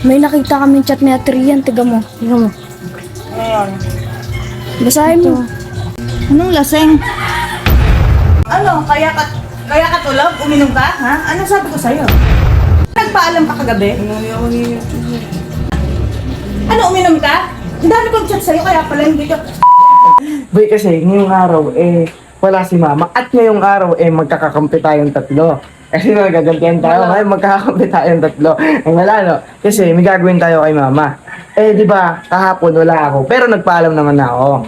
May nakita kaming chat ni Ate Rian. Tiga mo. Tiga mo. Ngayon. Basahin mo. Anong laseng? Ano? Kaya ka tulog? Uminom ka? Ha? Ano sabi ko sa'yo? Nagpaalam ka kagabi? Ano, uminom ka? Ang dami kong chat sa'yo, kaya pala hindi ka... Boy, kasi ngayong araw, wala si mama. At ngayong araw, magkakakampi tayong tatlo. Kasi nagagantihan tayo, ngayon magkakakampi tayong tatlo. Wala, no? Kasi may gagawin tayo kay mama. Di ba, kahapon wala ako, pero nagpaalam naman ako.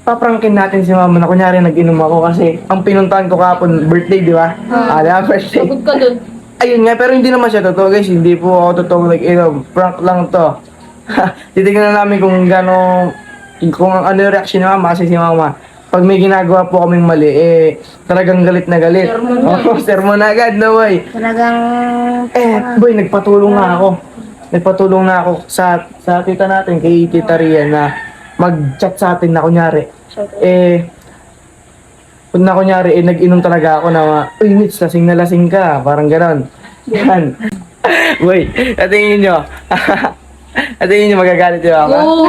Paprangkin natin si mama na kunyari nag-inom ako kasi ang pinuntahan ko kahapon, birthday, di ba? Diba, birthday. Pagod ka dun. Ayun nga, pero hindi naman siya totoo, guys. Hindi po ako totoo nag-inom. Prank lang to. Titignan na namin kung kung ano yung reaction ni mama kasi si mama. Pag may ginagawa po kaming mali, talagang galit na galit. Sermon na agad, no, boy. Talagang... Boy, nagpatulong na ako. Nagpatulong na ako sa tita natin, kay Tita Rian, na mag-chat sa atin na kunyari. Nag-inom talaga ako na, uy, Mitch, lasing na lasing ka. Parang ganon. Yan. Boy, atingin nyo. Atingin nyo, magagalit yung mama. Oo!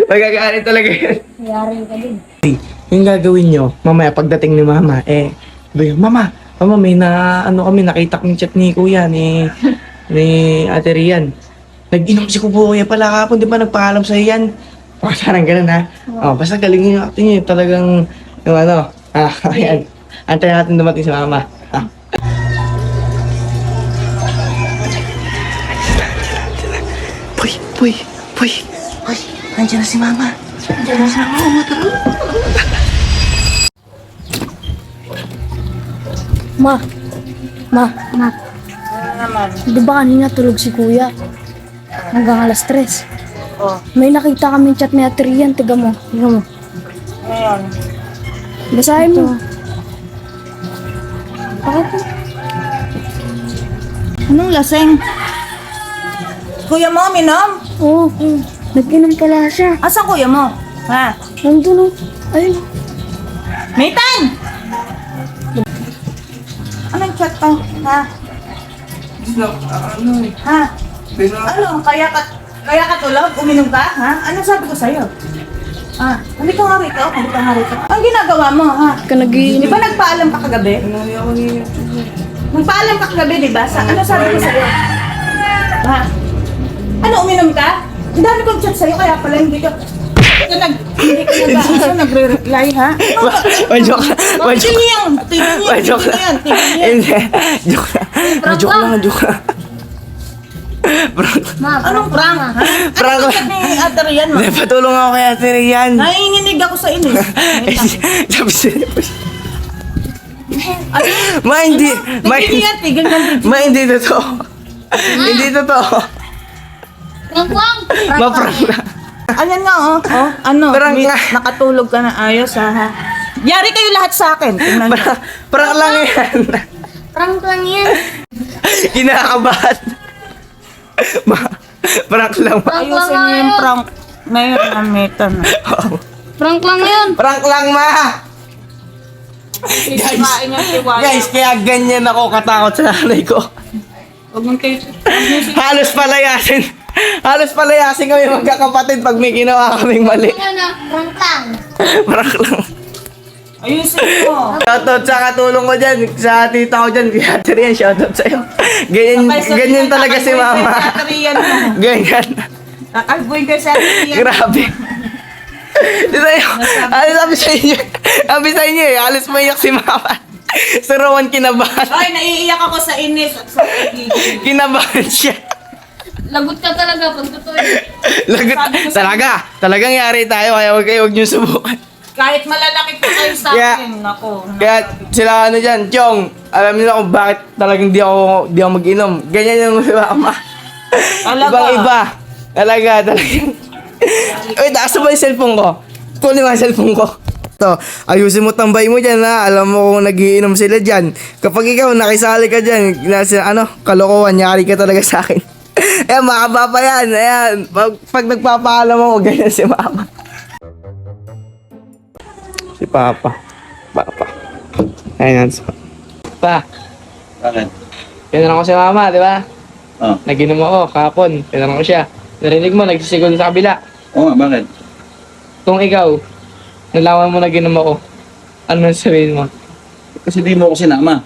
Magagalit talaga yun. Nangyari ka din. Yung gagawin nyo, mamaya pagdating ni mama, mama, may nakita kong chat ni kuya, ni Ate Rian. Nag-inom si kuya pala kapon, di ba nagpaalam sa'yo yan? Parang ganun ha. Basta galingin yung acting nyo, talagang, ayan. Antayin natin dumating si mama. Boy, nandiyan na si mama. Ma. Ano naman? Di ba kanina tulog si kuya? Hanggang alas 3. Oh, May nakita kaming chat ni Ate Rian. Tiga mo. Tiga mo. ngayon. Basahin mo. Bakit? Anong laseng? Kuya mo, uminom? Oo. Nag-inom pala siya. Asan kuya mo? Ha? Nandun o. Ayun. Nathan! Anong chat pa? Ha? Ha? Ano? Kaya ka tulog? Uminom ka? Ha? Ano sabi ko sa'yo? Halika nga rito. Ang ginagawa mo, ha? Ka nag-iinom. Di ba nagpaalam ka kagabi? Nagpaalam ka kagabi, di ba? Ano sabi ko sa'yo? Ha? Ano, uminom ka? Ang dami kong chat sa'yo, kaya pala hindi ka nagre-reply, ha? Joke lang. Tigil yan. Hindi. Joke lang. Anong prank, ha? Prank Ano lang. ni Ate Rian mo? Hindi, patulong ako kay Ate Rian. Nanginginig ako sa inis. Tigil yan. Hindi totoo. Hindi totoo. Ma-prank lang. Ayan nga, oh. Ano? Prank nga. Nakatulog ka na ayos, ha? Yari kayo lahat sa akin. Tingnan niyo. Prank lang yan. Prank lang yan. Kinakabahan. Prank lang. Ayusin niyo yung prank na yun, Amita. Prank lang yan. Prank lang, ma. Sisirain yung tiwala. Guys, kaya ganyan ako katakot sa nanay ko. Huwag mong kayo. Halos palayasin kami magkakapatid pag may ginawa kaming mali. Prank lang. Prank lang. Ayusin mo. Shoutout sa katulong ko dyan, sa tita ko dyan, kaya Ate Rian, shoutout sa'yo. Ganyan talaga si mama. Ganyan. Nakalboy ka sa Rian. Grabe. Dito yun. Sabi sa inyo halos maiyak si mama. Si Rowan kinabahan. Ay, naiiyak ako sa inis at sa pagiging. Kinabahan siya. Lagot ka talaga pag totoo. Talagang yari tayo, kaya huwag niyo subukan. Kahit malalaki pa kayo sa akin, nako. Kaya sila dyan, Chong, alam niyo na kung bakit talagang di ako mag-inom. Ganyan yung si mama. Talaga. Ibang-iba. Talagang. Uy, taas mo yung cellphone ko. Kunin mo yung cellphone ko. To, ayusin mo tambay mo dyan, ha. Alam mo kung nagiinom sila dyan. Kapag ikaw nakisali ka dyan, kalokohan, yari ka talaga sa akin. Makaba pa yan. Ayan. Pag nagpapaalam ako, ganyan si mama. Si Papa. Ayan. Pa. Bakit? Pinanong ko si mama, di ba? Oh. Naginom ako kahapon. Tinanong ko siya. Narinig mo, nagsisigol sa kabila. Oo nga, bakit? Kung ikaw, nalaman mo na ginom ako, ano sabihin mo? Kasi di mo ako sinama.